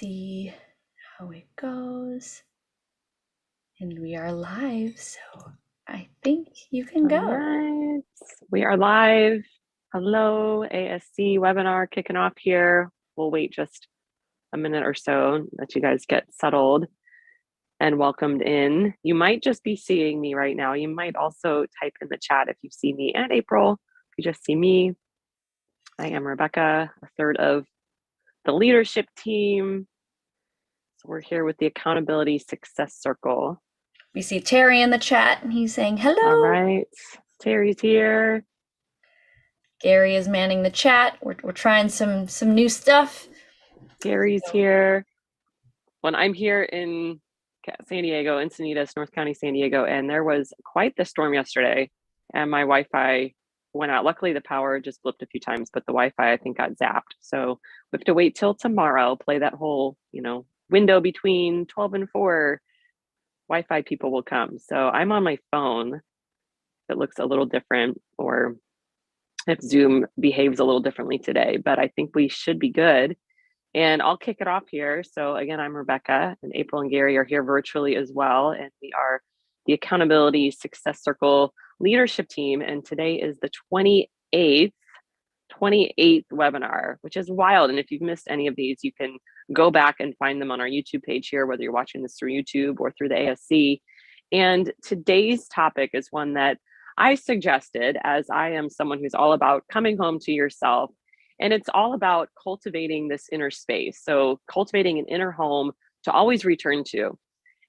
see how it goes. And we are live, so I think you can go. All right, we are live. Hello, ASC webinar kicking off here. We'll wait just a minute or so, let you guys get settled and welcomed in. You might just be seeing me right now. You might also type in the chat if you see me, and April, if you just see me. I am Rebekka, a third of the leadership team. So we're here with the Accountability Success Circle. We see Terry in the chat, and he's saying hello. All right, Terry's here. Gary is manning the chat. We're trying some new stuff. Gary's here. When I'm here in San Diego, Encinitas, North County, San Diego, and there was quite the storm yesterday, and my Wi-Fi went out. Luckily, the power just blipped a few times, but the Wi-Fi, I think, got zapped. So we have to wait till tomorrow, play that whole, window between 12 and 4. Wi-Fi people will come. So I'm on my phone. It looks a little different, or if Zoom behaves a little differently today, but I think we should be good. And I'll kick it off here. So again, I'm Rebekka, and April and Gary are here virtually as well. And we are the Accountability Success Circle leadership team. And today is the 28th webinar, which is wild. And if you've missed any of these, you can go back and find them on our YouTube page here, whether you're watching this through YouTube or through the ASC. And today's topic is one that I suggested, as I am someone who's all about coming home to yourself. And it's all about cultivating this inner space. So cultivating an inner home to always return to.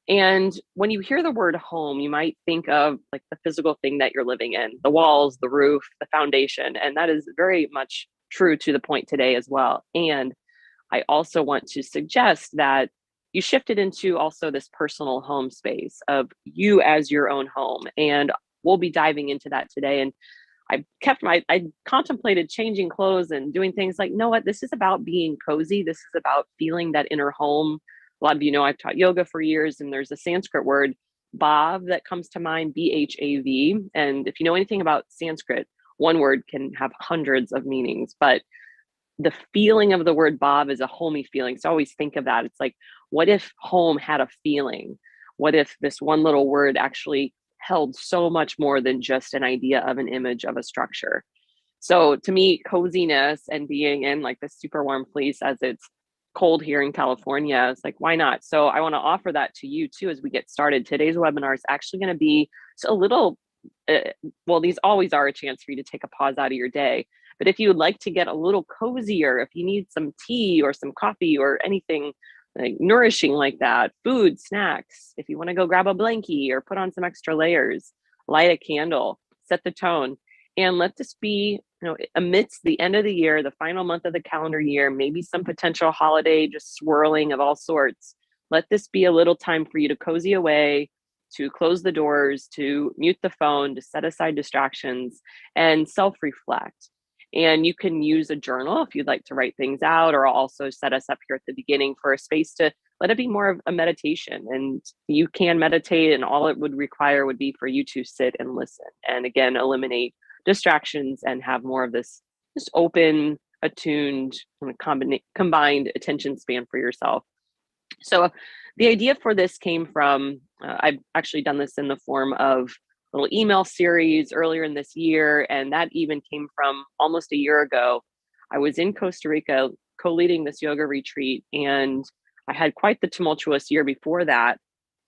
And when you hear the word home, you might think of like the physical thing that you're living in, the walls, the roof, the foundation. And that is very much true to the point today as well. And I also want to suggest that you shift it into also this personal home space of you as your own home. And we'll be diving into that today. And I contemplated changing clothes and doing things like, know what, this is about being cozy. This is about feeling that inner home. A lot of you know I've taught yoga for years, and there's a Sanskrit word, bhav, that comes to mind, B-H-A-V. And if you know anything about Sanskrit, one word can have hundreds of meanings, but the feeling of the word bhav is a homey feeling. So I always think of that. It's like, what if home had a feeling? What if this one little word actually held so much more than just an idea of an image of a structure? So to me, coziness and being in like the super warm place as it's cold here in California, it's like, why not? So I want to offer that to you too as we get started. Today's webinar is actually going to be a little, well, these always are a chance for you to take a pause out of your day. But if you would like to get a little cozier, if you need some tea or some coffee or anything like nourishing like that, food, snacks, if you want to go grab a blankie or put on some extra layers, light a candle, set the tone, and let this be, amidst the end of the year, the final month of the calendar year, maybe some potential holiday just swirling of all sorts. Let this be a little time for you to cozy away, to close the doors, to mute the phone, to set aside distractions and self-reflect. And you can use a journal if you'd like to write things out, or I'll also set us up here at the beginning for a space to let it be more of a meditation. And you can meditate, and all it would require would be for you to sit and listen. And again, eliminate distractions and have more of this just open, attuned, combined attention span for yourself. So the idea for this came from, I've actually done this in the form of little email series earlier in this year. And that even came from almost a year ago. I was in Costa Rica co-leading this yoga retreat, and I had quite the tumultuous year before that.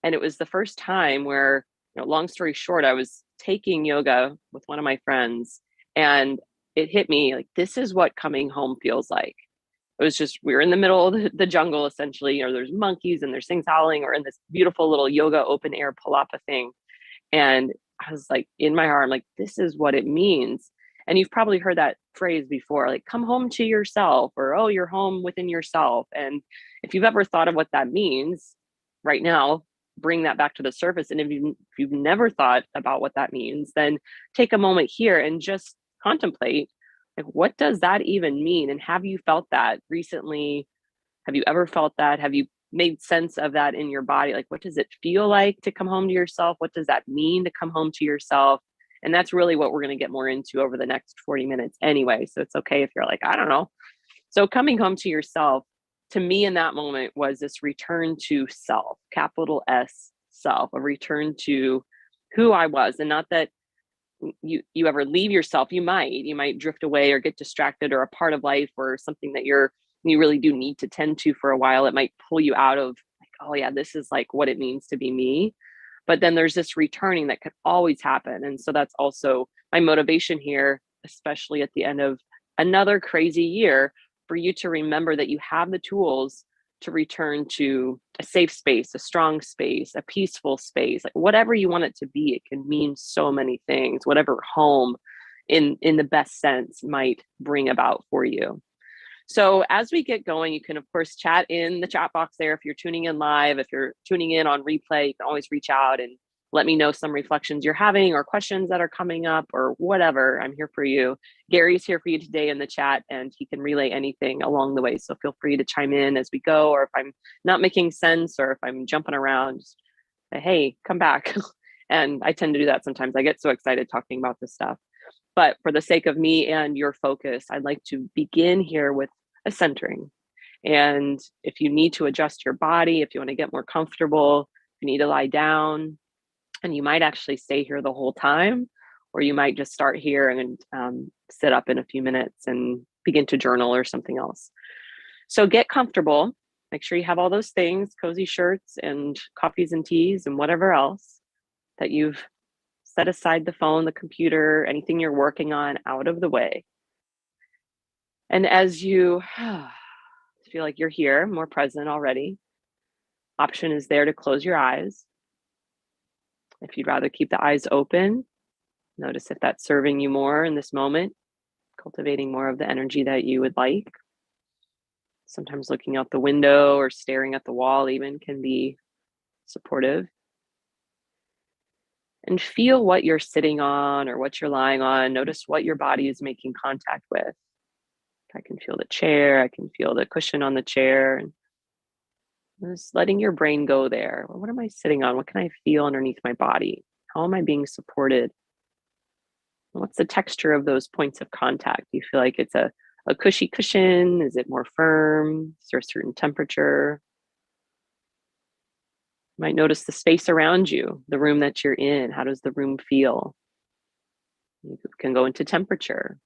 And it was the first time where, long story short, I was taking yoga with one of my friends, and it hit me like, this is what coming home feels like. It was just, we were in the middle of the jungle, essentially, there's monkeys and there's things howling, or in this beautiful little yoga open air palapa thing. And I was like, in my heart, I'm like, this is what it means. And you've probably heard that phrase before, like, come home to yourself, or, oh, you're home within yourself. And if you've ever thought of what that means right now, bring that back to the surface. And if you've never thought about what that means, then take a moment here and just contemplate, like, what does that even mean? And have you felt that recently? Have you ever felt that? Have you made sense of that in your body? Like, what does it feel like to come home to yourself? What does that mean to come home to yourself? And that's really what we're going to get more into over the next 40 minutes anyway. So it's okay if you're like, I don't know. So coming home to yourself, to me in that moment was this return to self, capital S self, a return to who I was. And not that you ever leave yourself. You might drift away or get distracted, or a part of life or something that you really do need to tend to for a while. It might pull you out of like, oh yeah, this is like what it means to be me. But then there's this returning that could always happen. And so that's also my motivation here, especially at the end of another crazy year, for you to remember that you have the tools to return to a safe space, a strong space, a peaceful space, like whatever you want it to be. It can mean so many things, whatever home in the best sense might bring about for you. So as we get going, you can, of course, chat in the chat box there. If you're tuning in live, if you're tuning in on replay, you can always reach out and let me know some reflections you're having or questions that are coming up or whatever. I'm here for you. Gary's here for you today in the chat, and he can relay anything along the way. So feel free to chime in as we go, or if I'm not making sense or if I'm jumping around, just say, hey, come back. And I tend to do that sometimes. I get so excited talking about this stuff. But for the sake of me and your focus, I'd like to begin here with a centering. And if you need to adjust your body, if you want to get more comfortable, if you need to lie down, and you might actually stay here the whole time, or you might just start here and sit up in a few minutes and begin to journal or something else. So get comfortable. Make sure you have all those things, cozy shirts and coffees and teas and whatever else, that you've set aside the phone, the computer, anything you're working on out of the way. And as you feel like you're here, more present already, option is there to close your eyes. If you'd rather keep the eyes open, notice if that's serving you more in this moment, cultivating more of the energy that you would like. Sometimes looking out the window or staring at the wall even can be supportive. And feel what you're sitting on or what you're lying on. Notice what your body is making contact with. I can feel the chair, I can feel the cushion on the chair, and just letting your brain go there. Well, what am I sitting on? What can I feel underneath my body? How am I being supported? What's the texture of those points of contact? Do you feel like it's a cushy cushion? Is it more firm? Is there a certain temperature? You might notice the space around you, the room that you're in. How does the room feel? You can go into temperature.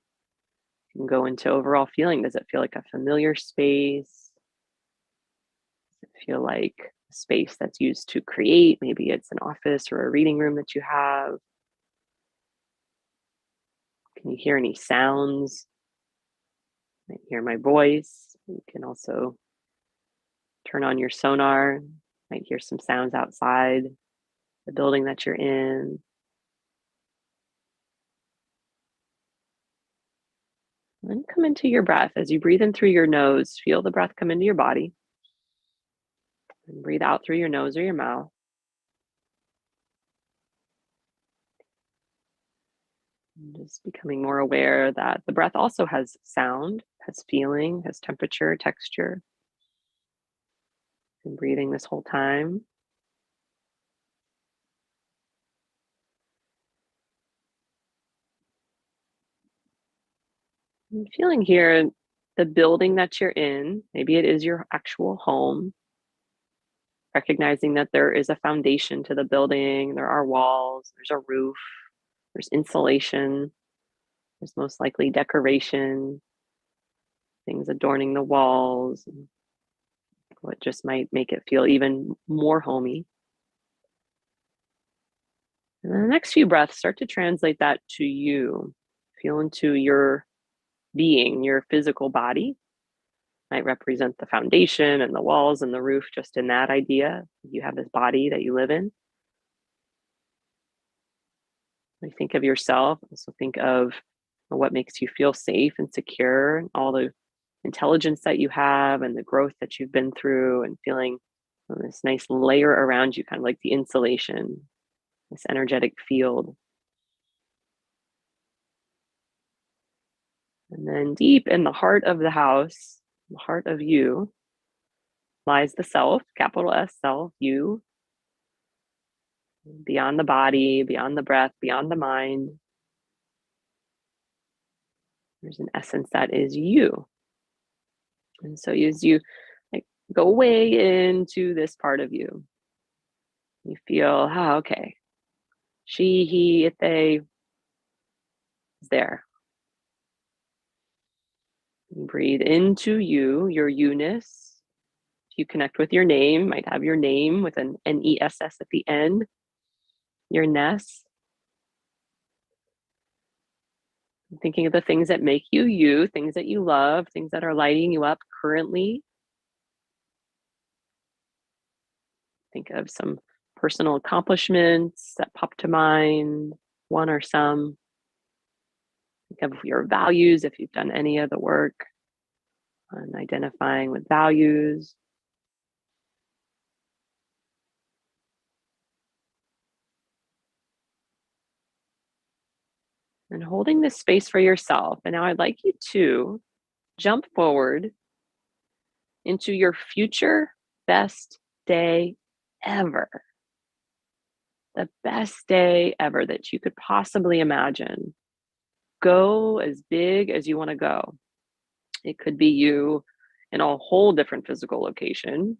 You can go into overall feeling. Does it feel like a familiar space? Does it feel like a space that's used to create? Maybe it's an office or a reading room that you have. Can you hear any sounds? You might hear my voice. You can also turn on your sonar. You might hear some sounds outside the building that you're in. And then come into your breath. As you breathe in through your nose, feel the breath come into your body. And breathe out through your nose or your mouth. And just becoming more aware that the breath also has sound, has feeling, has temperature, texture. And breathing this whole time. And feeling here the building that you're in. Maybe it is your actual home. Recognizing that there is a foundation to the building. There are walls, there's a roof, there's insulation, there's most likely decoration, things adorning the walls, what just might make it feel even more homey. And then the next few breaths, start to translate that to you. Feel into your being, your physical body. Might represent the foundation and the walls and the roof, just in that idea. You have this body that you live in. When you think of yourself, also think of what makes you feel safe and secure, all the intelligence that you have and the growth that you've been through, and feeling this nice layer around you, kind of like the insulation, this energetic field. And then deep in the heart of the house, the heart of you, lies the self, capital S self, you, beyond the body, beyond the breath, beyond the mind. There's an essence that is you. And so as you Go way into this part of you. You feel, oh, okay, she, he, it, they is there. And breathe into you, your you-ness. If you connect with your name, might have your name with an N-E-S-S at the end, your ness. Thinking of the things that make you you, things that you love, things that are lighting you up currently. Think of some personal accomplishments that pop to mind, one or some. Think of your values if you've done any of the work on identifying with values. And holding this space for yourself. And now I'd like you to jump forward into your future best day ever. The best day ever that you could possibly imagine. Go as big as you want to go. It could be you in a whole different physical location.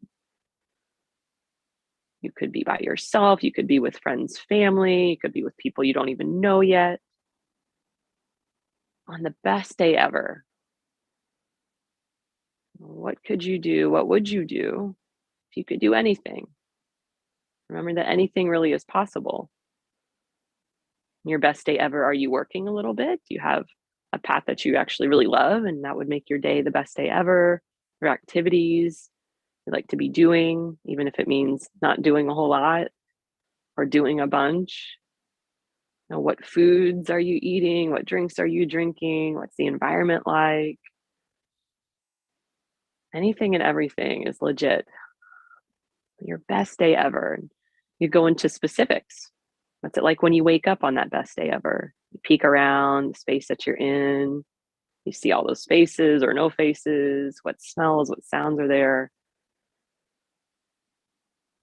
You could be by yourself. You could be with friends, family. You could be with people you don't even know yet. On the best day ever, what could you do? What would you do if you could do anything? Remember that anything really is possible. Your best day ever, are you working a little bit? Do you have a path that you actually really love and that would make your day the best day ever? Your activities you like to be doing, even if it means not doing a whole lot or doing a bunch. Now, what foods are you eating? What drinks are you drinking? What's the environment like? Anything and everything is legit. Your best day ever. You go into specifics. What's it like when you wake up on that best day ever? You peek around the space that you're in. You see all those faces or no faces. What smells, what sounds are there?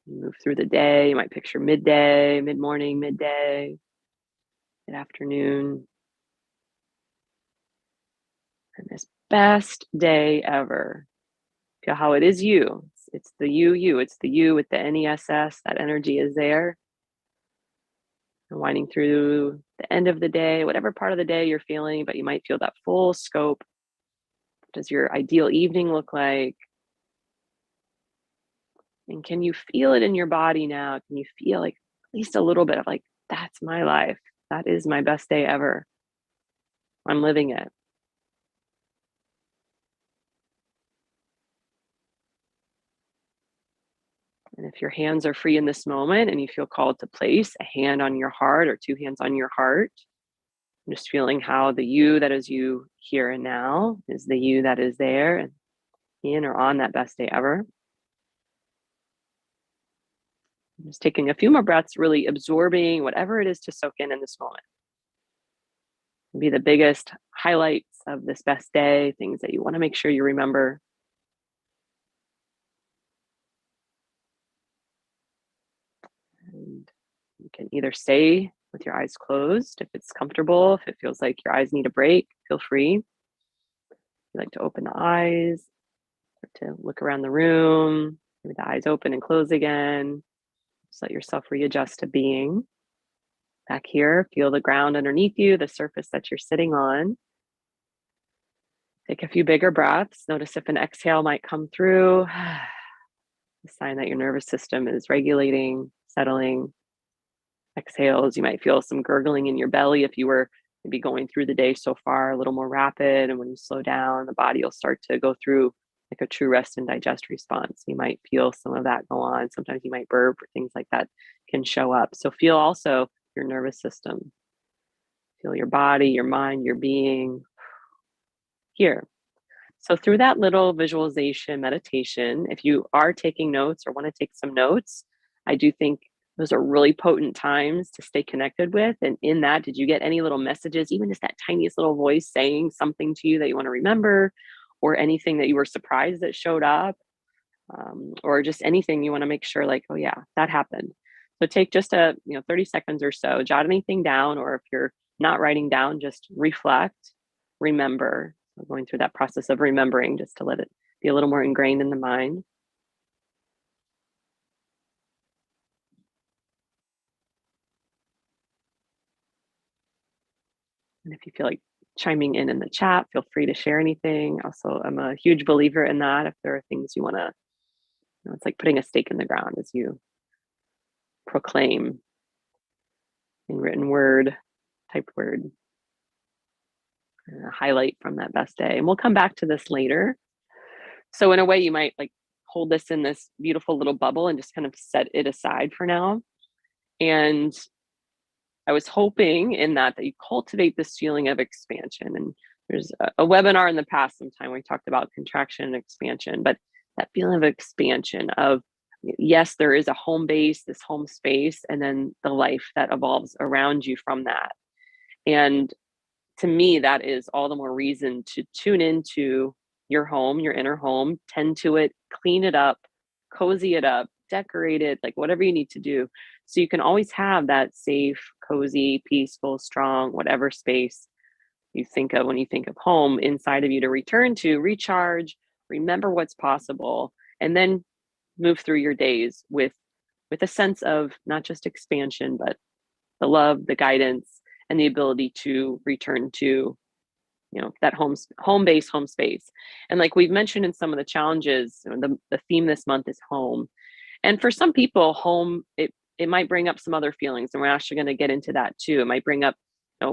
You move through the day. You might picture midday, mid-morning, midday, mid-afternoon. And this best day ever. Feel how it is you. It's the you. It's the you with the NESS. That energy is there. And winding through the end of the day, whatever part of the day you're feeling, but you might feel that full scope. What does your ideal evening look like? And can you feel it in your body now? Can you feel like at least a little bit of like, that's my life. That is my best day ever. I'm living it. And if your hands are free in this moment and you feel called to place a hand on your heart or two hands on your heart, just feeling how the you that is you here and now is the you that is there and in or on that best day ever. Just taking a few more breaths, really absorbing whatever it is to soak in this moment. Be the biggest highlights of this best day, things that you want to make sure you remember. And you can either stay with your eyes closed if it's comfortable. If it feels like your eyes need a break, feel free. If you like to open the eyes, to look around the room, maybe the eyes open and close again. Just let yourself readjust to being. Back here, feel the ground underneath you, the surface that you're sitting on. Take a few bigger breaths. Notice if an exhale might come through. A sign that your nervous system is regulating, settling. Exhales, you might feel some gurgling in your belly if you were maybe going through the day so far a little more rapid. And when you slow down, the body will start to go through like a true rest and digest response. You might feel some of that go on. Sometimes you might burp or things like that can show up. So feel also your nervous system. Feel your body, your mind, your being here. So through that little visualization meditation, if you are taking notes or want to take some notes, I do think those are really potent times to stay connected with. And in that, did you get any little messages, even just that tiniest little voice saying something to you that you want to remember, or anything that you were surprised that showed up, or just anything you want to make sure like, oh yeah, that happened. So take just 30 seconds or so, jot anything down, or if you're not writing down, just reflect, remember. So going through that process of remembering just to let it be a little more ingrained in the mind. And if you feel like chiming in the chat, feel free to share anything. Also, I'm a huge believer in that. If there are things you want to, it's like putting a stake in the ground as you proclaim in written word, typed word, highlight from that best day. And we'll come back to this later. So in a way, you might like hold this in this beautiful little bubble and just kind of set it aside for now. And I was hoping in that you cultivate this feeling of expansion. And there's a webinar in the past sometime we talked about contraction and expansion, but that feeling of expansion of, yes, there is a home base, this home space, and then the life that evolves around you from that. And to me, that is all the more reason to tune into your home, your inner home, tend to it, clean it up, cozy it up, decorate it, like whatever you need to do. So you can always have that safe, cozy, peaceful, strong, whatever space you think of when you think of home inside of you to return to, recharge, remember what's possible, and then move through your days with a sense of not just expansion, but the love, the guidance, and the ability to return to, that home base, home space. And like we've mentioned in some of the challenges, the theme this month is home. And for some people, home, it might bring up some other feelings, and we're actually going to get into that too. It might bring up,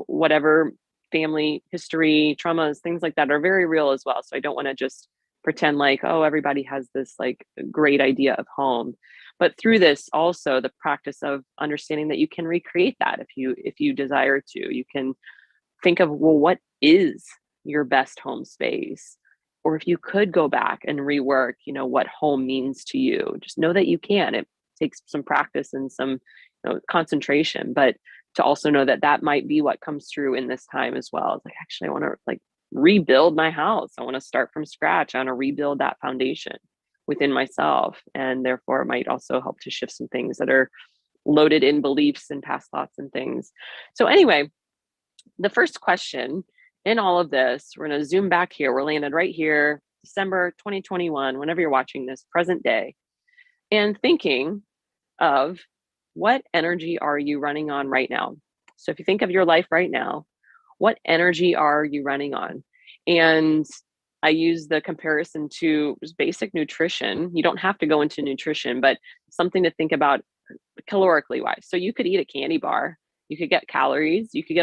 whatever family history, traumas, things like that are very real as well. So I don't want to just pretend like, oh, everybody has this like great idea of home. But through this, also the practice of understanding that you can recreate that if you desire to. You can think of, well, what is your best home space? Or if you could go back and rework, what home means to you, just know that you can. It takes some practice and some concentration, but to also know that that might be what comes through in this time as well. It's like, actually, I want to like rebuild my house. I want to start from scratch. I want to rebuild that foundation within myself. And therefore it might also help to shift some things that are loaded in beliefs and past thoughts and things. So anyway, the first question in all of this, we're going to zoom back here. We're landed right here, December 2021, whenever you're watching this, present day, and thinking of what energy are you running on right now? So if you think of your life right now, what energy are you running on? And I use the comparison to just basic nutrition. You don't have to go into nutrition, but something to think about calorically wise. So you could eat a candy bar, you could get calories, you could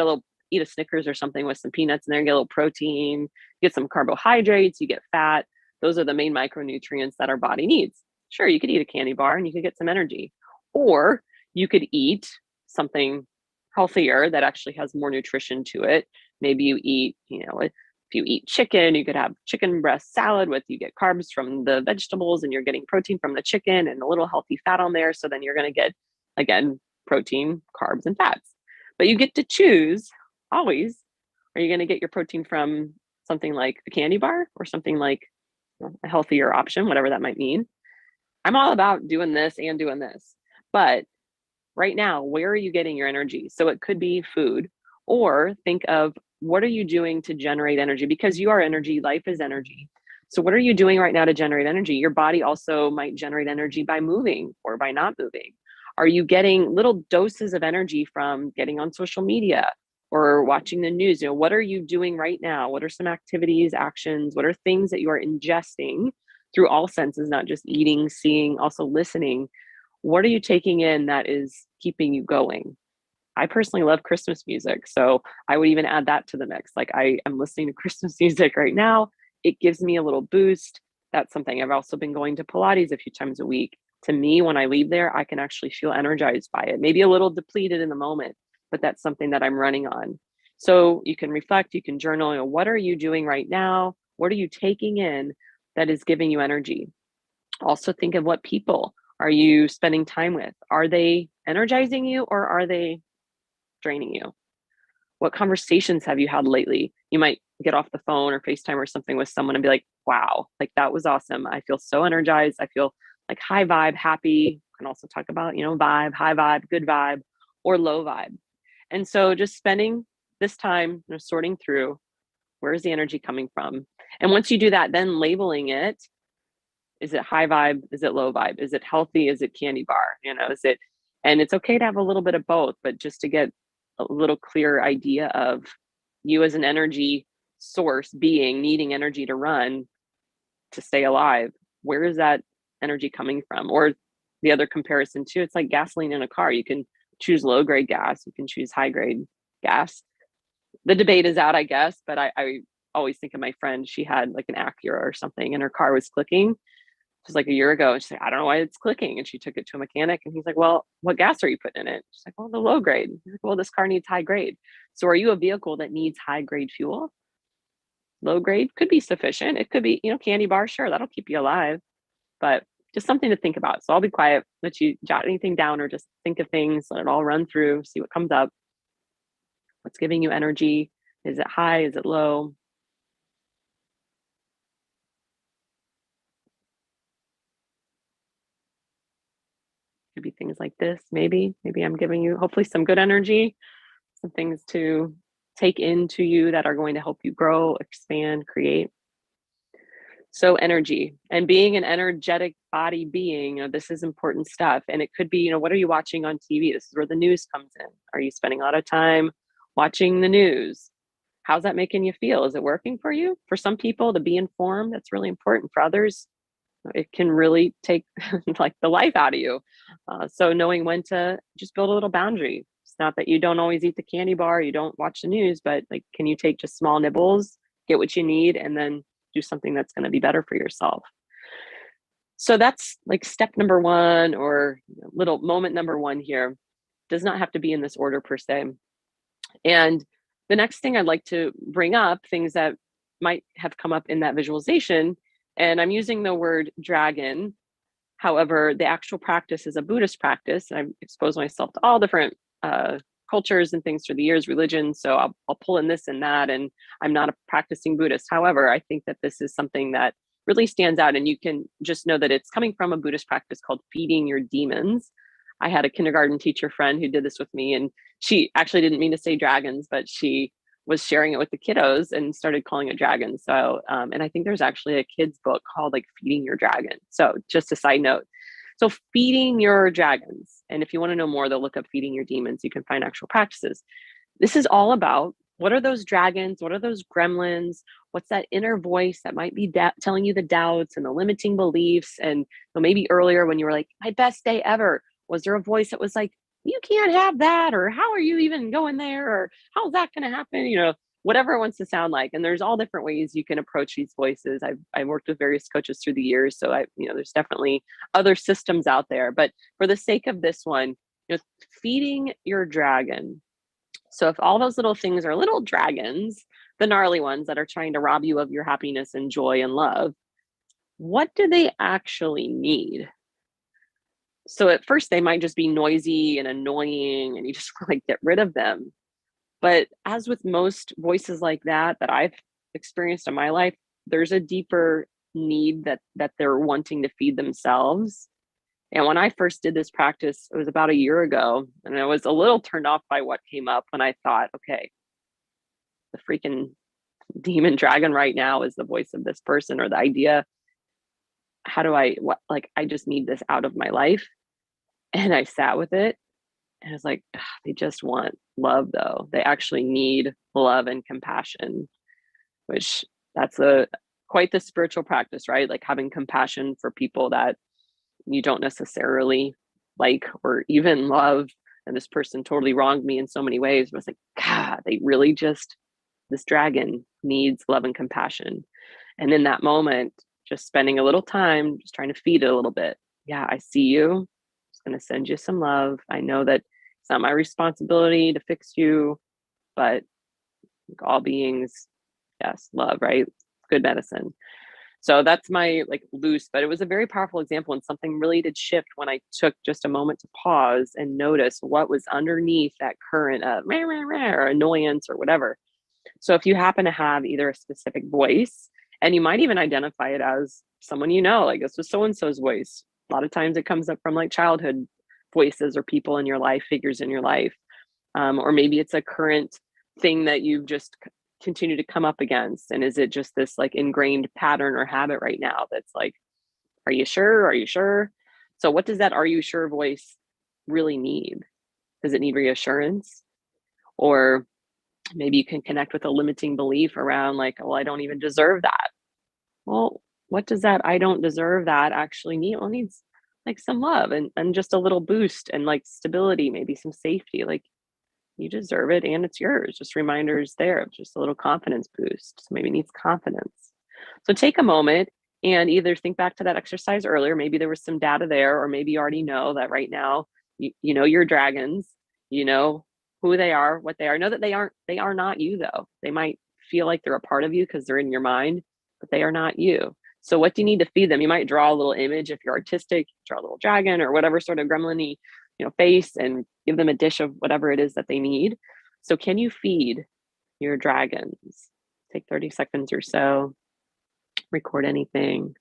eat a Snickers or something with some peanuts in there and get a little protein, get some carbohydrates, you get fat. Those are the main micronutrients that our body needs. Sure, you could eat a candy bar and you could get some energy. Or you could eat something healthier that actually has more nutrition to it. Maybe you eat, if you eat chicken, you could have chicken breast salad with, you get carbs from the vegetables and you're getting protein from the chicken and a little healthy fat on there. So then you're going to get, again, protein, carbs, and fats. But you get to choose always. Are you going to get your protein from something like a candy bar or something like a healthier option, whatever that might mean? I'm all about doing this and doing this. But right now, where are you getting your energy? So it could be food, or think of what are you doing to generate energy? Because you are energy, life is energy. So what are you doing right now to generate energy? Your body also might generate energy by moving or by not moving. Are you getting little doses of energy from getting on social media or watching the news? What are you doing right now? What are some activities, actions? What are things that you are ingesting through all senses, not just eating, seeing, also listening? What are you taking in that is keeping you going? I personally love Christmas music, so I would even add that to the mix. Like, I am listening to Christmas music right now. It gives me a little boost. That's something. I've also been going to Pilates a few times a week. To me, when I leave there, I can actually feel energized by it. Maybe a little depleted in the moment, but that's something that I'm running on. So you can reflect, you can journal. What are you doing right now? What are you taking in that is giving you energy? Also think of what people are you spending time with? Are they energizing you or are they draining you? What conversations have you had lately? You might get off the phone or FaceTime or something with someone and be like, wow, like that was awesome. I feel so energized. I feel like high vibe, happy. You can also talk about, vibe, high vibe, good vibe, or low vibe. And so just spending this time, sorting through where is the energy coming from. And once you do that, then labeling it. Is it high vibe? Is it low vibe? Is it healthy? Is it candy bar? Is it, and it's okay to have a little bit of both, but just to get a little clearer idea of you as an energy source being needing energy to run, to stay alive, where is that energy coming from? Or the other comparison too, it's like gasoline in a car. You can choose low grade gas, you can choose high grade gas. The debate is out, I guess, but I always think of my friend. She had like an Acura or something and her car was clicking. It was like a year ago. And she's like, I don't know why it's clicking. And she took it to a mechanic and he's like, well, what gas are you putting in it? She's like, well, the low grade. He's like, well, this car needs high grade. So are you a vehicle that needs high grade fuel? Low grade could be sufficient. It could be, candy bar, sure, that'll keep you alive, but just something to think about. So I'll be quiet, let you jot anything down or just think of things, let it all run through, see what comes up. What's giving you energy? Is it high? Is it low? Could be things like this. Maybe I'm giving you hopefully some good energy, some things to take into you that are going to help you grow, expand, create. So energy and being an energetic body being, this is important stuff. And it could be, what are you watching on TV? This is where the news comes in. Are you spending a lot of time watching the news? How's that making you feel? Is it working for you? For some people, to be informed, that's really important. For others, it can really take like the life out of you. So knowing when to just build a little boundary. It's not that you don't always eat the candy bar, you don't watch the news, but like, can you take just small nibbles, get what you need, and then do something that's going to be better for yourself? So that's like step number one, or little moment number one here. Does not have to be in this order per se. And the next thing I'd like to bring up, things that might have come up in that visualization, and I'm using the word dragon. However, the actual practice is a Buddhist practice. I've exposed myself to all different cultures and things through the years, religions. So I'll pull in this and that, and I'm not a practicing Buddhist. However, I think that this is something that really stands out, and you can just know that it's coming from a Buddhist practice called feeding your demons. I had a kindergarten teacher friend who did this with me, and she actually didn't mean to say dragons, but she was sharing it with the kiddos and started calling it dragons. So, and I think there's actually a kid's book called like Feeding Your Dragon. So just a side note. So feeding your dragons. And if you want to know more, they'll look up feeding your demons. You can find actual practices. This is all about, what are those dragons? What are those gremlins? What's that inner voice that might be telling you the doubts and the limiting beliefs? And maybe earlier when you were like, my best day ever, was there a voice that was like, you can't have that, or how are you even going there, or how's that going to happen? Whatever it wants to sound like. And there's all different ways you can approach these voices. I've worked with various coaches through the years, so there's definitely other systems out there. But for the sake of this one, feeding your dragon. So if all those little things are little dragons, the gnarly ones that are trying to rob you of your happiness and joy and love, what do they actually need? So at first they might just be noisy and annoying and you just want to get rid of them. But as with most voices like that I've experienced in my life, there's a deeper need that they're wanting to feed themselves. And when I first did this practice, it was about a year ago, and I was a little turned off by what came up when I thought, okay, the freaking demon dragon right now is the voice of this person, or the idea. How do I, I just need this out of my life. And I sat with it and I was like, they just want love though. They actually need love and compassion, which that's quite the spiritual practice, right? Like having compassion for people that you don't necessarily like or even love. And this person totally wronged me in so many ways. But it's like, God, this dragon needs love and compassion. And in that moment, just spending a little time, just trying to feed it a little bit. Yeah, I see you. I'm just going to send you some love. I know that it's not my responsibility to fix you, but all beings, yes, love, right? Good medicine. So that's my loose, but it was a very powerful example, and something really did shift when I took just a moment to pause and notice what was underneath that current of rah, rah, rah, or annoyance or whatever. So if you happen to have either a specific voice, and you might even identify it as someone like this was so-and-so's voice. A lot of times it comes up from childhood voices or people in your life, figures in your life. Or maybe it's a current thing that you've just continue to come up against. And is it just this ingrained pattern or habit right now that's are you sure? Are you sure? So what does that are you sure voice really need? Does it need reassurance? Or Maybe you can connect with a limiting belief around like, well, I don't even deserve that. Well, what does that I don't deserve that actually need? Well, it needs like some love and just a little boost and like stability, maybe some safety. Like you deserve it and it's yours. Just reminders there of just a little confidence boost. So maybe it needs confidence. So take a moment and either think back to that exercise earlier. Maybe there was some data there, or maybe you already know that right now, you know your dragons, you know who they are, what they are. Know that they are not you though. They might feel like they're a part of you because they're in your mind, but they are not you. So what do you need to feed them? You might draw a little image if you're artistic, draw a little dragon or whatever sort of gremlin-y, face and give them a dish of whatever it is that they need. So can you feed your dragons? Take 30 seconds or so, record anything.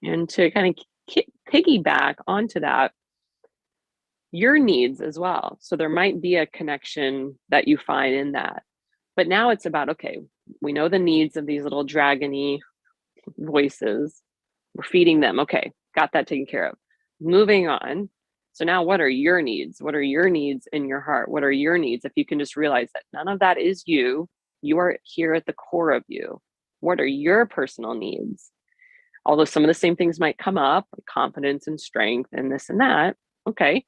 And to kind of piggyback onto that, your needs as well. So there might be a connection that you find in that. But now it's about, okay, we know the needs of these little dragony voices. We're feeding them. Okay, got that taken care of. Moving on. So now what are your needs? What are your needs in your heart? What are your needs? If you can just realize that none of that is you, you are here at the core of you. What are your personal needs? Although some of the same things might come up, like confidence and strength and this and that. Okay.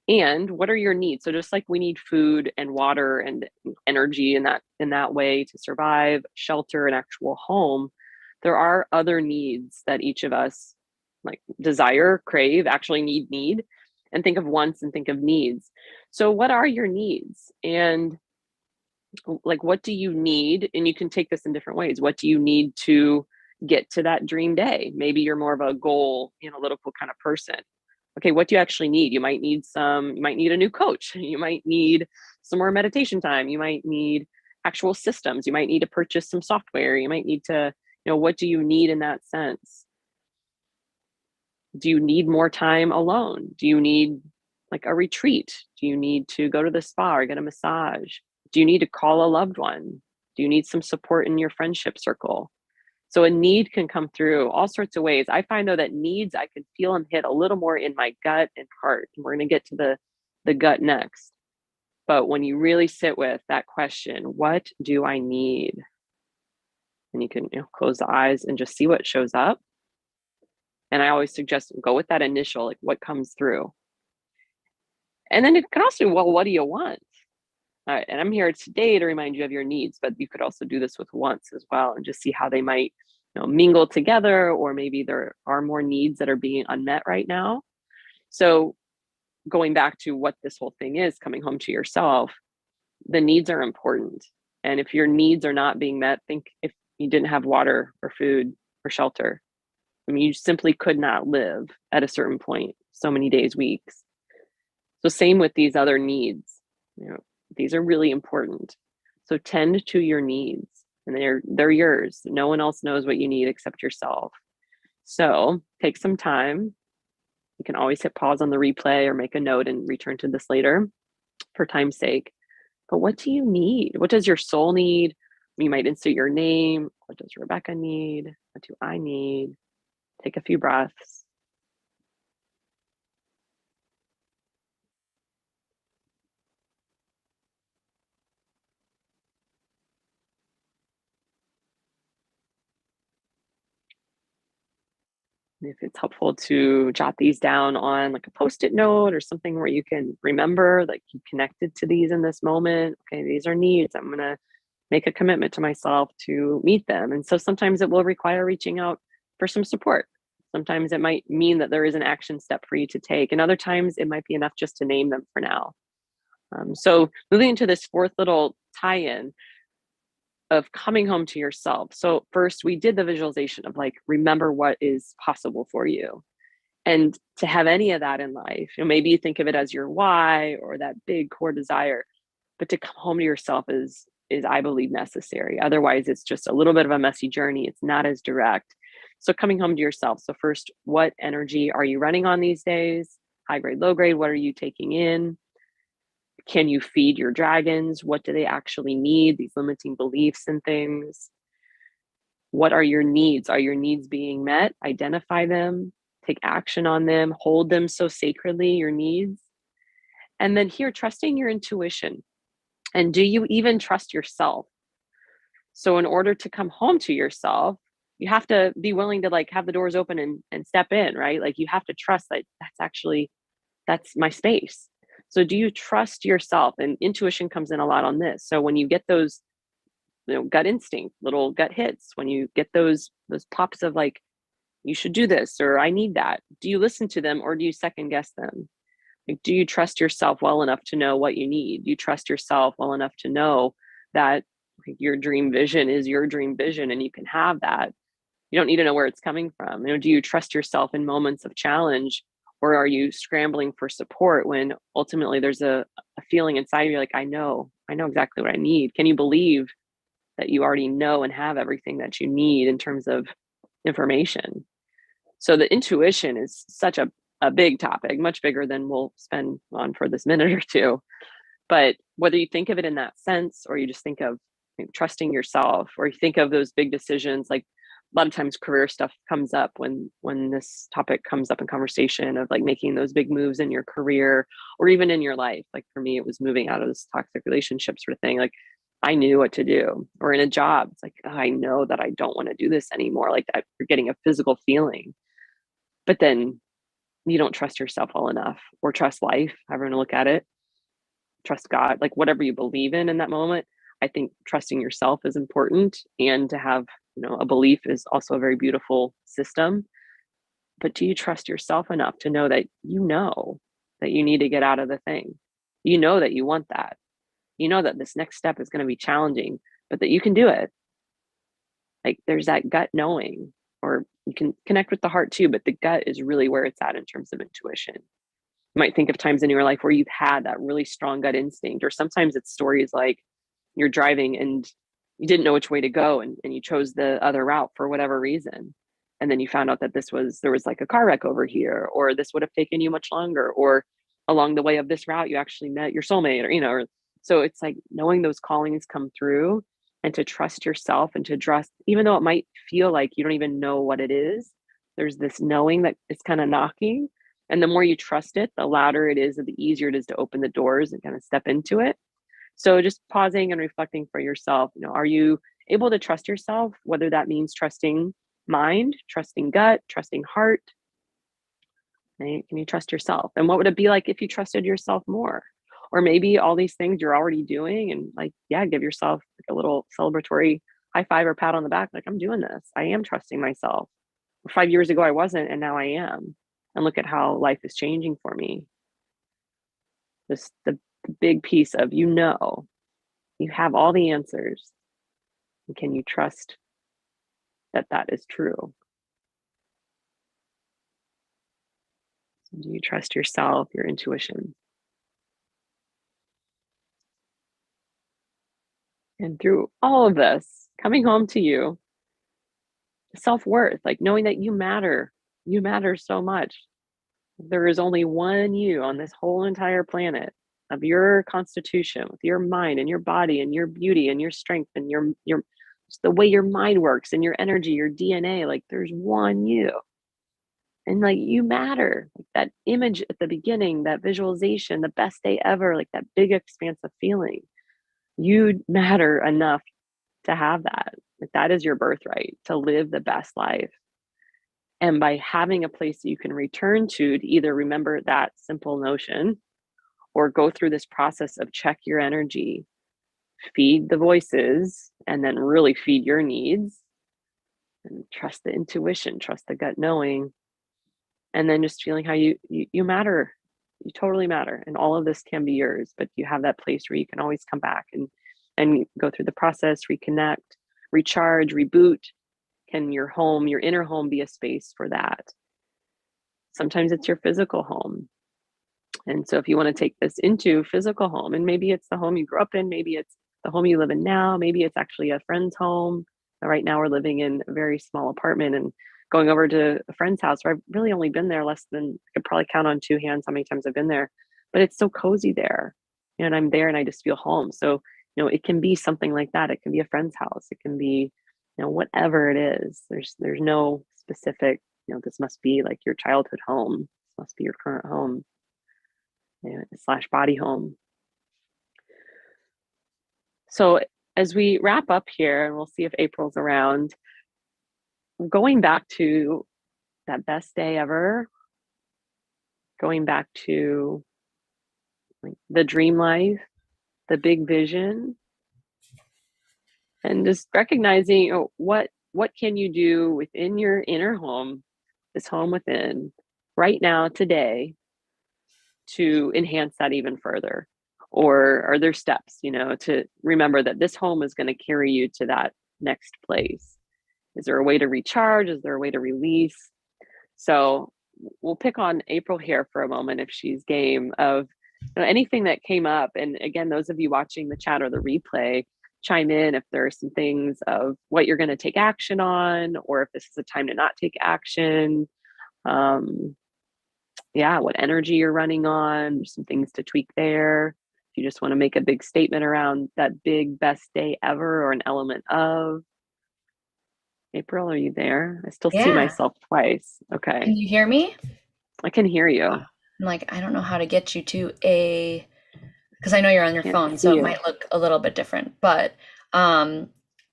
And what are your needs? So just like we need food and water and energy in that way to survive, shelter, an actual home, there are other needs that each of us like desire, crave, actually need, and think of wants and think of needs. So what are your needs? And like what do you need? And you can take this in different ways. What do you need to get to that dream day? Maybe you're more of a goal analytical kind of person. Okay, what do you actually need? You might need a new coach. You might need some more meditation time. You might need actual systems. You might need to purchase some software. You might need to, what do you need in that sense? Do you need more time alone? Do you need like a retreat? Do you need to go to the spa or get a massage? Do you need to call a loved one? Do you need some support in your friendship circle? So a need can come through all sorts of ways. I find though that needs, I can feel them hit a little more in my gut and heart. And we're going to get to the gut next. But when you really sit with that question, what do I need? And you can close the eyes and just see what shows up. And I always suggest go with that initial, like what comes through. And then it can also, well, what do you want? And I'm here today to remind you of your needs, but you could also do this with wants as well and just see how they might mingle together, or maybe there are more needs that are being unmet right now. So going back to what this whole thing is, coming home to yourself, the needs are important. And if your needs are not being met, think if you didn't have water or food or shelter, I mean, you simply could not live at a certain point so many days, weeks. So same with these other needs. These are really important. So tend to your needs, and they're yours. No one else knows what you need except yourself. So take some time. You can always hit pause on the replay or make a note and return to this later for time's sake. But what do you need? What does your soul need? You might insert your name. What does Rebekka need? What do I need? Take a few breaths. If it's helpful to jot these down on like a post-it note or something where you can remember, like you connected to these in this moment. Okay, these are needs. I'm going to make a commitment to myself to meet them. And so sometimes it will require reaching out for some support. Sometimes it might mean that there is an action step for you to take. And other times it might be enough just to name them for now. So moving into this fourth little tie-in of coming home to yourself. So first we did the visualization of like, remember what is possible for you. And to have any of that in life, maybe you think of it as your why or that big core desire, but to come home to yourself is I believe necessary. Otherwise it's just a little bit of a messy journey. It's not as direct. So coming home to yourself. So first, what energy are you running on these days? High grade, low grade, what are you taking in? Can you feed your dragons? What do they actually need? These limiting beliefs and things. What are your needs? Are your needs being met? Identify them, take action on them, hold them so sacredly, your needs. And then here, trusting your intuition. And do you even trust yourself? So in order to come home to yourself, you have to be willing to like have the doors open and step in, right? Like you have to trust that that's my space. So do you trust yourself? And intuition comes in a lot on this. So when you get those, gut instinct, little gut hits, when you get those pops of like, you should do this or I need that, do you listen to them or do you second guess them? Like, do you trust yourself well enough to know what you need? Do you trust yourself well enough to know that your dream vision is your dream vision and you can have that? You don't need to know where it's coming from. Do you trust yourself in moments of challenge, or are you scrambling for support when ultimately there's a feeling inside of you like, I know exactly what I need? Can you believe that you already know and have everything that you need in terms of information? So the intuition is such a big topic, much bigger than we'll spend on for this minute or two. But whether you think of it in that sense, or you just think of trusting yourself, or you think of those big decisions, like a lot of times career stuff comes up when this topic comes up in conversation of like making those big moves in your career or even in your life. Like for me, it was moving out of this toxic relationship sort of thing. Like I knew what to do. Or in a job, it's like, oh, I know that I don't want to do this anymore. Like that, you're getting a physical feeling. But then you don't trust yourself well enough, or trust life, however you want to look at it, trust God, like whatever you believe in that moment. I think trusting yourself is important, and to have, a belief is also a very beautiful system. But do you trust yourself enough to know that that you need to get out of the thing? You know that you want that. You know that this next step is going to be challenging, but that you can do it. Like there's that gut knowing, or you can connect with the heart too, but the gut is really where it's at in terms of intuition. You might think of times in your life where you've had that really strong gut instinct, or sometimes it's stories like you're driving and you didn't know which way to go, and you chose the other route for whatever reason. And then you found out that there was like a car wreck over here, or this would have taken you much longer, or along the way of this route, you actually met your soulmate, or so it's like knowing those callings come through, and to trust yourself and to trust, even though it might feel like you don't even know what it is, there's this knowing that it's kind of knocking. And the more you trust it, the louder it is, and the easier it is to open the doors and kind of step into it. So just pausing and reflecting for yourself, are you able to trust yourself? Whether that means trusting mind, trusting gut, trusting heart. Right? Can you trust yourself? And what would it be like if you trusted yourself more? Or maybe all these things you're already doing, and like, yeah, give yourself like a little celebratory high five or pat on the back. Like, I'm doing this. I am trusting myself. 5 years ago, I wasn't, and now I am. And look at how life is changing for me. The big piece of, you have all the answers. And can you trust that that is true? So do you trust yourself, your intuition? And through all of this, coming home to you, self-worth, like knowing that you matter so much. There is only one you on this whole entire planet, of your constitution, with your mind and your body and your beauty and your strength and your just the way your mind works and your energy, your DNA. Like there's one you. And like you matter. Like that image at the beginning, that visualization, the best day ever, like that big expansive feeling. You matter enough to have that. Like that is your birthright, to live the best life. And by having a place that you can return to either remember that simple notion, or go through this process of check your energy, feed the voices, and then really feed your needs, and trust the intuition, trust the gut knowing, and then just feeling how you matter. You totally matter, and all of this can be yours. But you have that place where you can always come back and go through the process, reconnect, recharge, reboot. Can your home, your inner home, be a space for that? Sometimes it's your physical home. And so if you want to take this into physical home, and maybe it's the home you grew up in, maybe it's the home you live in now, maybe it's actually a friend's home. Right now we're living in a very small apartment, and going over to a friend's house where I've really only been there less than, I could probably count on two hands how many times I've been there, but it's so cozy there. and I'm there and I just feel home. So, it can be something like that. It can be a friend's house. It can be, whatever it is. There's no specific, this must be like your childhood home. This must be your current home, slash body home. So as we wrap up here, and we'll see if April's around, going back to that best day ever, going back to like the dream life, the big vision, and just recognizing what can you do within your inner home, this home within, right now, today, to enhance that even further. Or are there steps, to remember that this home is going to carry you to that next place? Is there a way to recharge? Is there a way to release? So we'll pick on April here for a moment, if she's game, of anything that came up. And again, those of you watching the chat or the replay, chime in if there are some things of what you're going to take action on, or if this is a time to not take action. What energy you're running on. There's some things to tweak there. If you just want to make a big statement around that big best day ever or an element of. April, are you there? I still see myself twice. Okay. Can you hear me? I can hear you. I'm like, I don't know how to get you to because I know you're on your phone, so it might look a little bit different. But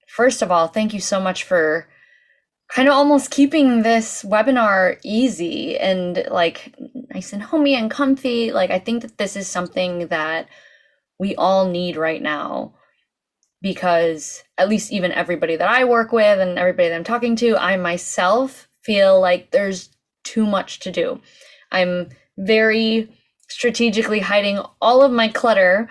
first of all, thank you so much for kind of almost keeping this webinar easy and like nice and homey and comfy. Like, I think that this is something that we all need right now, because at least even everybody that I work with and everybody that I'm talking to, I myself feel like there's too much to do. I'm very strategically hiding all of my clutter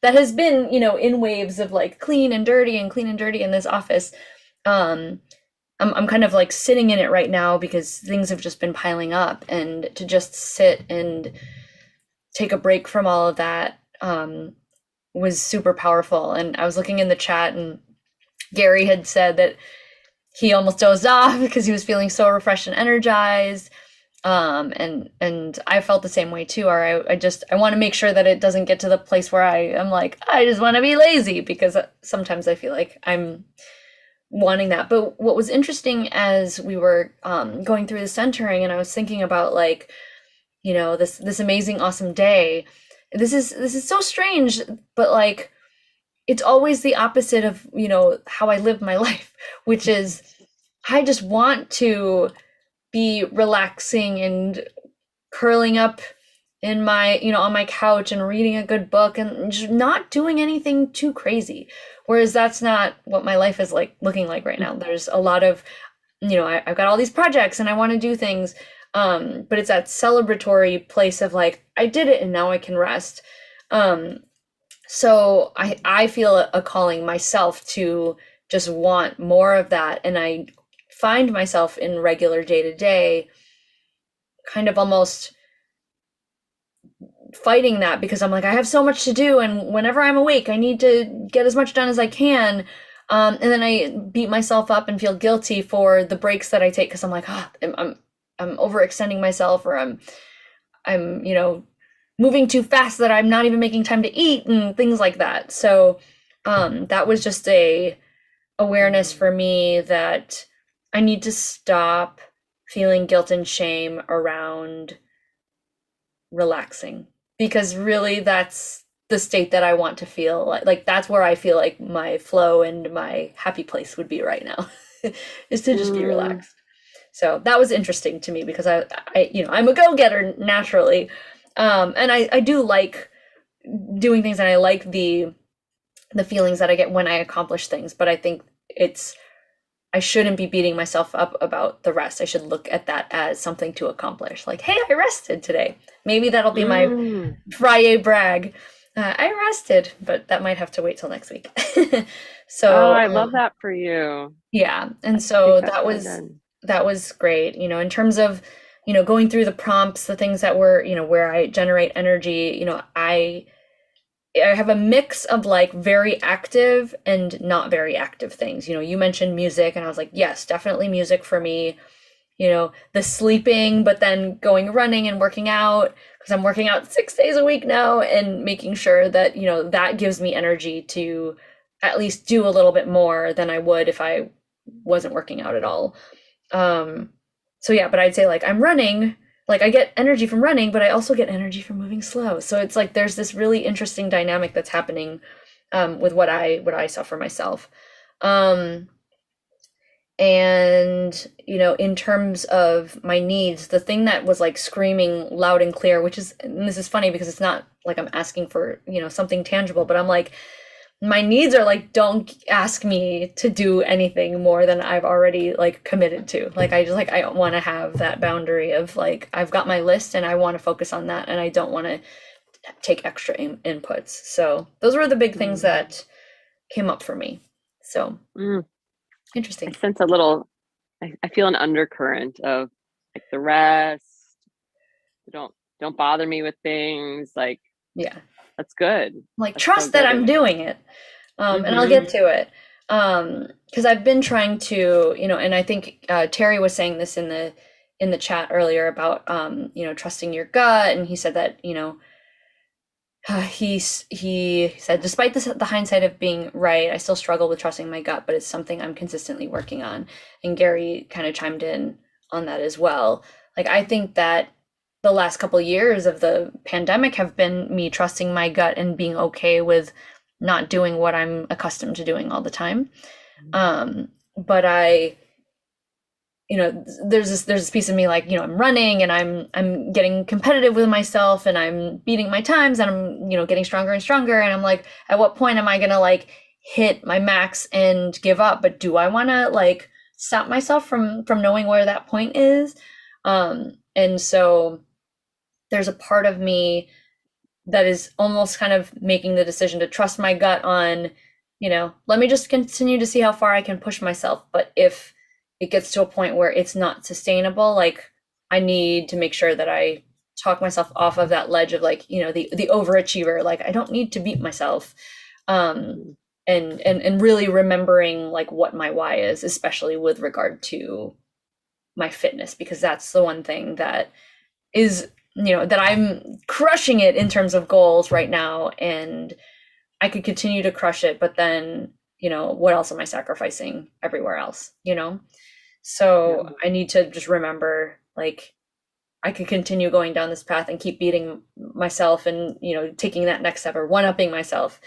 that has been, in waves of like clean and dirty in this office. I'm kind of like sitting in it right now because things have just been piling up, and to just sit and take a break from all of that was super powerful. And I was looking in the chat, and Gary had said that he almost dozed off because he was feeling so refreshed and energized. And I felt the same way too. Or I want to make sure that it doesn't get to the place where I am like, I just want to be lazy, because sometimes I feel like I'm wanting that. But what was interesting as we were going through the centering, and I was thinking about like, this amazing, awesome day. This is so strange, but like, it's always the opposite of, how I live my life, which is I just want to be relaxing and curling up in my, on my couch and reading a good book and just not doing anything too crazy. Whereas that's not what my life is like looking like right now. There's a lot of, I've got all these projects and I want to do things. But it's that celebratory place of like, I did it and now I can rest. So I feel a calling myself to just want more of that. And I find myself in regular day-to-day kind of almost fighting that, because I'm like, I have so much to do, and whenever I'm awake I need to get as much done as I can, and then I beat myself up and feel guilty for the breaks that I take, because I'm like, I'm overextending myself, or I'm moving too fast that I'm not even making time to eat and things like that. So that was just a awareness for me that I need to stop feeling guilt and shame around relaxing, because really that's the state that I want to feel like that's where I feel like my flow and my happy place would be right now is to just be relaxed. So that was interesting to me, because I I'm a go-getter naturally, and I do like doing things, and I like the feelings that I get when I accomplish things, but I think I shouldn't be beating myself up about the rest. I should look at that as something to accomplish. Like, hey, I rested today. Maybe that'll be my Friday brag. I rested, but that might have to wait till next week. So I love that for you. Yeah. And so that was great. In terms of, going through the prompts, the things that were, where I generate energy, I have a mix of like very active and not very active things. You mentioned music, and I was like, yes, definitely music for me. the sleeping, but then going running and working out, because I'm working out 6 days a week now, and making sure that, that gives me energy to at least do a little bit more than I would if I wasn't working out at all. So yeah, but I'd say like I'm running, like I get energy from running, but I also get energy from moving slow. So it's like there's this really interesting dynamic that's happening with what I saw for myself. Um, and in terms of my needs, the thing that was like screaming loud and clear, and this is funny because it's not like I'm asking for, something tangible, but I'm like, my needs are like, don't ask me to do anything more than I've already like committed to. Like I want to have that boundary of like I've got my list and I want to focus on that, and I don't want to take extra inputs. So those were the big things that came up for me. So interesting. I sense a little, I feel an undercurrent of like the rest. Don't bother me with things. Like, Yeah. That's good. Like That's trust so that good. I'm doing it. And I'll get to it. Because I've been trying to, and I think Terry was saying this in the chat earlier about trusting your gut, and he said that he said despite the hindsight of being right, I still struggle with trusting my gut, but it's something I'm consistently working on. And Gary kind of chimed in on that as well. Like I think that the last couple of years of the pandemic have been me trusting my gut and being okay with not doing what I'm accustomed to doing all the time. But there's this piece of me like, I'm running and I'm getting competitive with myself and I'm beating my times and I'm, getting stronger and stronger. And I'm like, at what point am I gonna like hit my max and give up? But do I wanna like stop myself from knowing where that point is? And so there's a part of me that is almost kind of making the decision to trust my gut on, let me just continue to see how far I can push myself. But if it gets to a point where it's not sustainable, like I need to make sure that I talk myself off of that ledge of like, the overachiever, like I don't need to beat myself. And really remembering like what my why is, especially with regard to my fitness, because that's the one thing that is that I'm crushing it in terms of goals right now, and I could continue to crush it, but then what else am I sacrificing everywhere else? So I need to just remember like I could continue going down this path and keep beating myself and taking that next step or one-upping myself,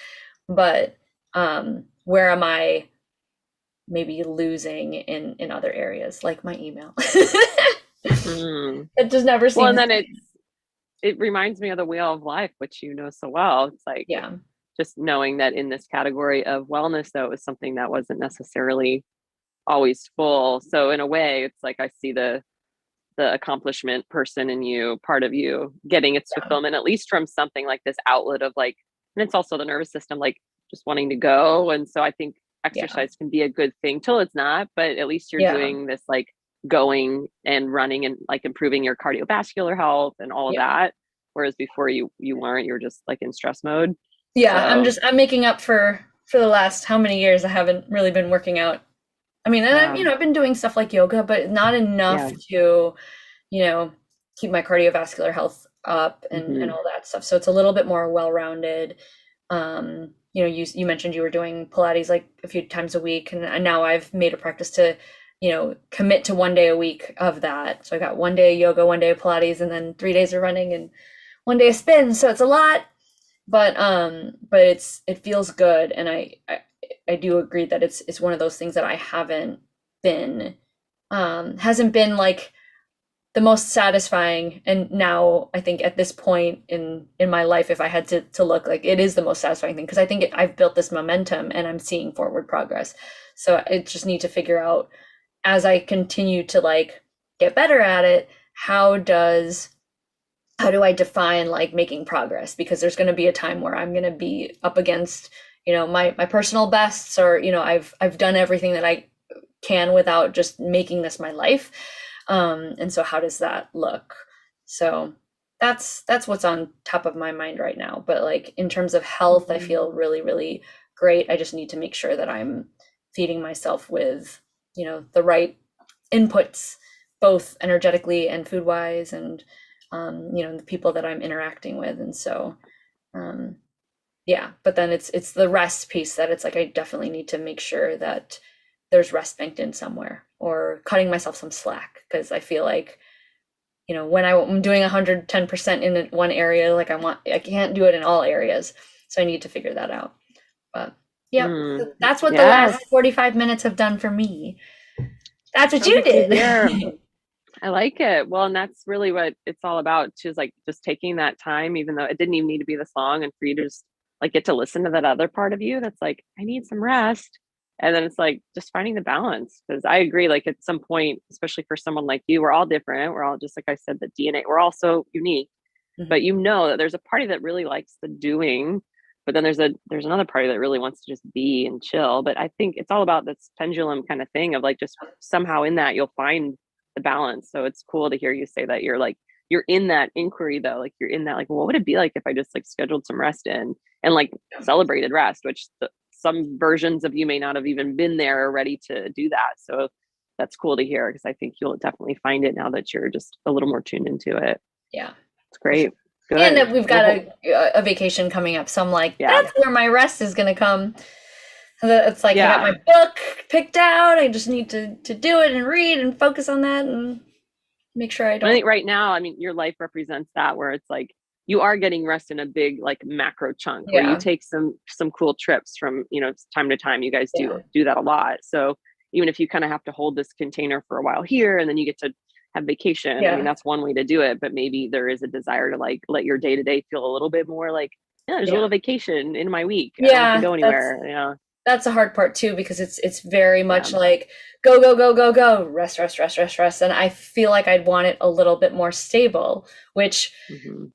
but where am I maybe losing in other areas like my email? It just never seems. Well, and then it reminds me of the wheel of life, which you know so well. It's like just knowing that in this category of wellness, though, it was something that wasn't necessarily always full. So in a way, it's like I see the accomplishment person in you, part of you, getting its fulfillment, at least from something like this outlet of like, and it's also the nervous system, like just wanting to go. And so I think exercise can be a good thing till it's not, but at least you're doing this like going and running and like improving your cardiovascular health and all of that. Whereas before you weren't, you're just like in stress mode. Yeah. So. I'm making up for the last how many years I haven't really been working out. I mean, and I've been doing stuff like yoga, but not enough to, keep my cardiovascular health up and all that stuff. So it's a little bit more well-rounded. You mentioned you were doing Pilates like a few times a week, and now I've made a practice to commit to 1 day a week of that. So I got 1 day of yoga, 1 day of Pilates, and then 3 days of running and 1 day of spin. So it's a lot, but it feels good. And I do agree that it's one of those things that I haven't been, hasn't been like the most satisfying. And now I think at this point in my life, if I had to look, like it is the most satisfying thing, because I think I've built this momentum and I'm seeing forward progress. So I just need to figure out, as I continue to like get better at it, how do I define like making progress? Because there's going to be a time where I'm going to be up against, my personal bests, or, I've done everything that I can without just making this my life. And so how does that look? So that's what's on top of my mind right now. But like in terms of health, I feel really, really great. I just need to make sure that I'm feeding myself with, the right inputs both energetically and food wise, and the people that I'm interacting with. And so yeah, but then it's the rest piece that it's like I definitely need to make sure that there's rest banked in somewhere, or cutting myself some slack, because I feel like when I'm doing 110% in one area, like I can't do it in all areas, so I need to figure that out. But yeah, that's what the last 45 minutes have done for me. That's what you did. I like it. Well, and that's really what it's all about, too, is like just taking that time, even though it didn't even need to be this long, and for you to just like get to listen to that other part of you that's like, I need some rest. And then it's like just finding the balance. Because I agree, like at some point, especially for someone like you, we're all different. We're all, just like I said, the DNA, we're all so unique. But that there's a party that really likes the doing, but then there's another party that really wants to just be and chill. But I think it's all about this pendulum kind of thing of like, just somehow in that you'll find the balance. So it's cool to hear you say that you're in that inquiry, though. Like you're in that, like, well, what would it be like if I just like scheduled some rest in and like celebrated rest, which some versions of you may not have even been there or ready to do that. So that's cool to hear, because I think you'll definitely find it now that you're just a little more tuned into it. Yeah. It's great. Good. And that we've got a vacation coming up. So I'm like, that's where my rest is going to come. It's like I got my book picked out. I just need to do it and read and focus on that and make sure I don't. I think right now, I mean, your life represents that, where it's like you are getting rest in a big like macro chunk, where you take some cool trips from time to time. You guys do that a lot. So even if you kind of have to hold this container for a while here, and then you get to have vacation, I mean, that's one way to do it. But maybe there is a desire to like let your day to day feel a little bit more like, there's a little vacation in my week. I don't have to go anywhere. That's a hard part too, because it's very much like go, go, go, go, go, rest, rest, rest, rest, rest. And I feel like I'd want it a little bit more stable, which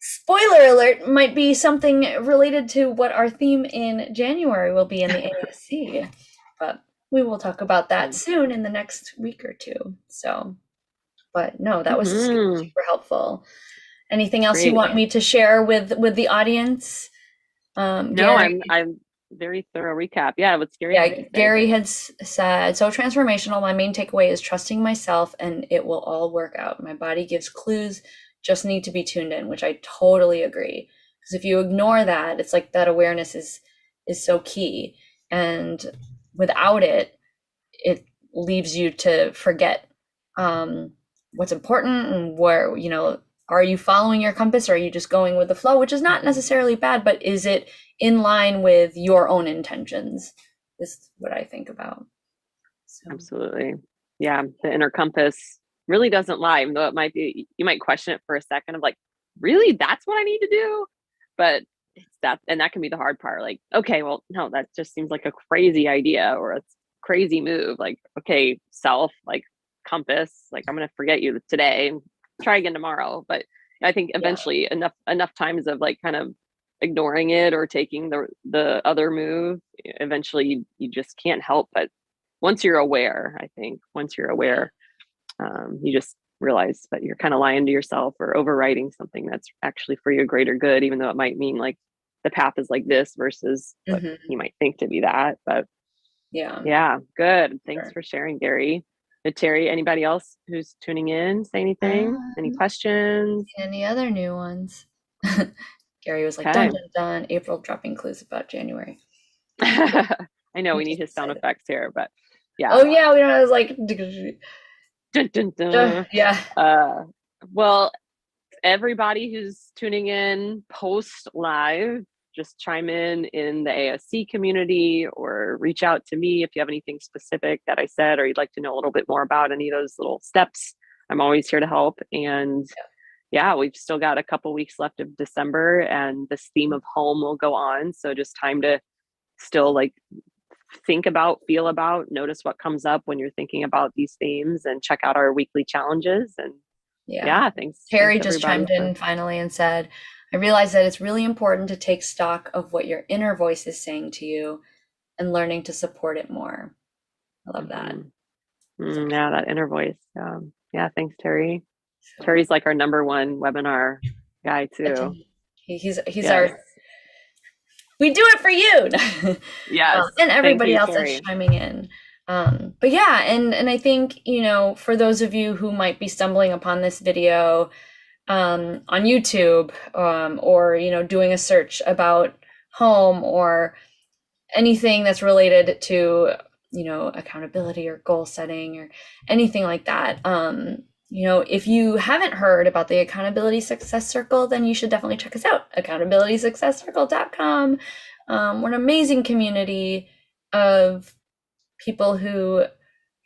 spoiler alert, might be something related to what our theme in January will be in the ASC. But we will talk about that soon in the next week or two. So, but no, that was super, super helpful. Anything else you want me to share with the audience? No, I'm very thorough recap. Yeah, what's Gary? Yeah, Gary had said, so transformational. My main takeaway is trusting myself, and it will all work out. My body gives clues, just need to be tuned in, which I totally agree. Because if you ignore that, it's like that awareness is so key, and without it, it leaves you to forget what's important and where are you following your compass, or are you just going with the flow, which is not necessarily bad, but is it in line with your own intentions, is what I think about. So. Absolutely. Yeah. The inner compass really doesn't lie, even though you might question it for a second of like, really, that's what I need to do? But it's that, and that can be the hard part. Like, okay, well, no, that just seems like a crazy idea or a crazy move. Like, okay, self, like compass, like I'm going to forget you today and try again tomorrow. But I think eventually enough times of like kind of ignoring it or taking the other move, eventually you just can't help but once you're aware, you just realize that you're kind of lying to yourself or overriding something that's actually for your greater good, even though it might mean like the path is like this versus what you might think to be that. But yeah, good. Thanks for sharing, Gary. Terry, anybody else who's tuning in, say anything? Any questions? Any other new ones? Gary was like, dun, dun, dun, April dropping clues about January. I know we need his sound effects here, but yeah. Oh yeah, I was like, dun, dun, dun. Yeah. Well, everybody who's tuning in post live, just chime in the ASC community or reach out to me if you have anything specific that I said, or you'd like to know a little bit more about any of those little steps. I'm always here to help. And yeah, we've still got a couple weeks left of December, and this theme of home will go on. So just time to still like think about, feel about, notice what comes up when you're thinking about these themes, and check out our weekly challenges. And thanks. Terry just chimed in finally and said, I realize that it's really important to take stock of what your inner voice is saying to you and learning to support it more. I love that. Yeah, that inner voice. Yeah, thanks, Terry. Terry's like our number one webinar guy too. He's our, we do it for you. Yes. And everybody else is chiming in. But yeah, and I think, for those of you who might be stumbling upon this video on YouTube, or, doing a search about home or anything that's related to, accountability or goal setting or anything like that. If you haven't heard about the Accountability Success Circle, then you should definitely check us out, accountabilitysuccesscircle.com. We're an amazing community of people who,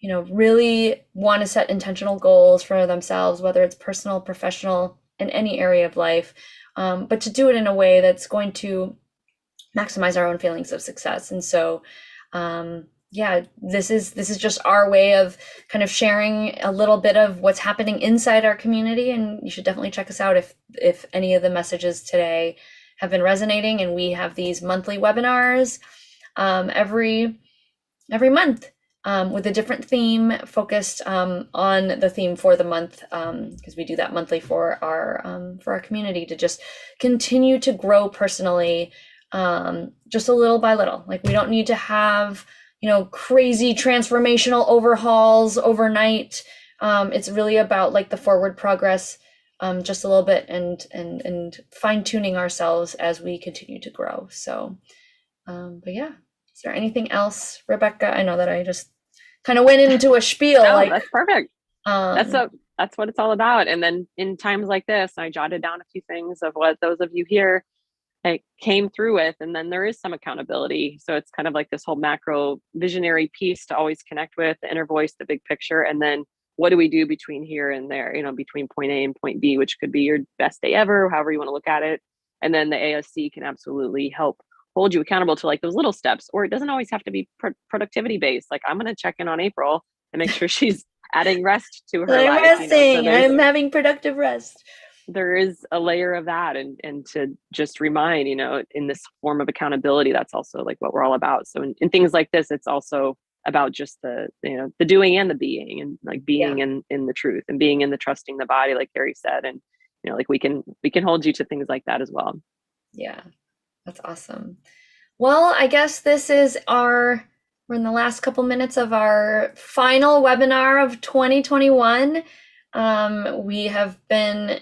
really want to set intentional goals for themselves, whether it's personal, professional, in any area of life, but to do it in a way that's going to maximize our own feelings of success. And so, yeah, this is just our way of kind of sharing a little bit of what's happening inside our community. And you should definitely check us out if any of the messages today have been resonating. And we have these monthly webinars every month, with a different theme focused on the theme for the month, because we do that monthly for our community to just continue to grow personally, just a little by little. Like, we don't need to have, crazy transformational overhauls overnight. It's really about like the forward progress, just a little bit, and fine tuning ourselves as we continue to grow. So, but yeah. Is there anything else, Rebekka? I know that I just kind of went into a spiel. No, that's perfect. That's what it's all about. And then in times like this, I jotted down a few things of what those of you here came through with, and then there is some accountability. So it's kind of like this whole macro visionary piece to always connect with, the inner voice, the big picture, and then what do we do between here and there, between point A and point B, which could be your best day ever, however you want to look at it. And then the ASC can absolutely help hold you accountable to like those little steps, or it doesn't always have to be productivity based. Like, I'm going to check in on April and make sure she's adding rest to her I'm life. resting. So I'm having productive rest. There is a layer of that, and to just remind, in this form of accountability, that's also like what we're all about. So in things like this, it's also about just the doing and the being, and like being in the truth, and being in the trusting the body, like Gary said. And like we can hold you to things like that as well. Yeah. That's awesome. Well, I guess we're in the last couple minutes of our final webinar of 2021. We have been,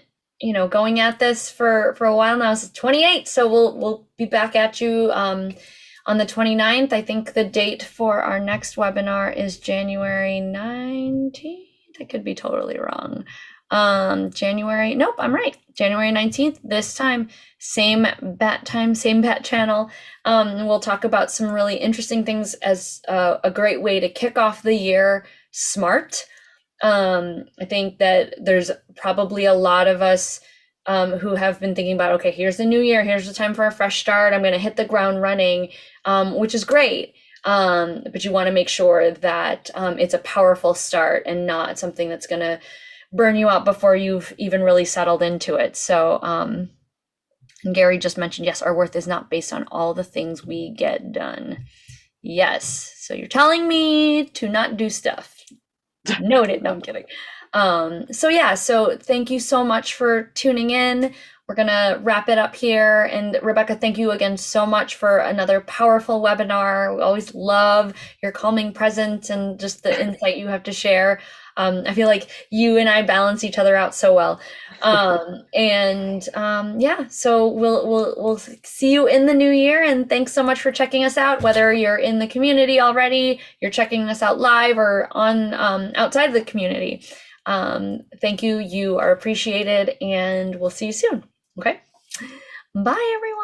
going at this for a while now. It's 28, so we'll be back at you on the 29th. I think the date for our next webinar is January 19th. I could be totally wrong. Nope, I'm right. January 19th, this time, same bat time, same bat channel. We'll talk about some really interesting things as a great way to kick off the year smart. I think that there's probably a lot of us who have been thinking about, okay, here's the new year, here's the time for a fresh start, I'm going to hit the ground running, which is great. But you want to make sure that it's a powerful start and not something that's going to burn you out before you've even really settled into it. So, and Gary just mentioned, yes, our worth is not based on all the things we get done. Yes. So you're telling me to not do stuff. Noted. No, I'm kidding. So yeah, so thank you so much for tuning in. We're going to wrap it up here. And Rebekka, thank you again so much for another powerful webinar. We always love your calming presence and just the insight you have to share. I feel like you and I balance each other out so well. Yeah, so we'll see you in the new year. And thanks so much for checking us out, whether you're in the community already, you're checking us out live, or on outside of the community. Thank you. You are appreciated, and we'll see you soon. Okay. Bye, everyone.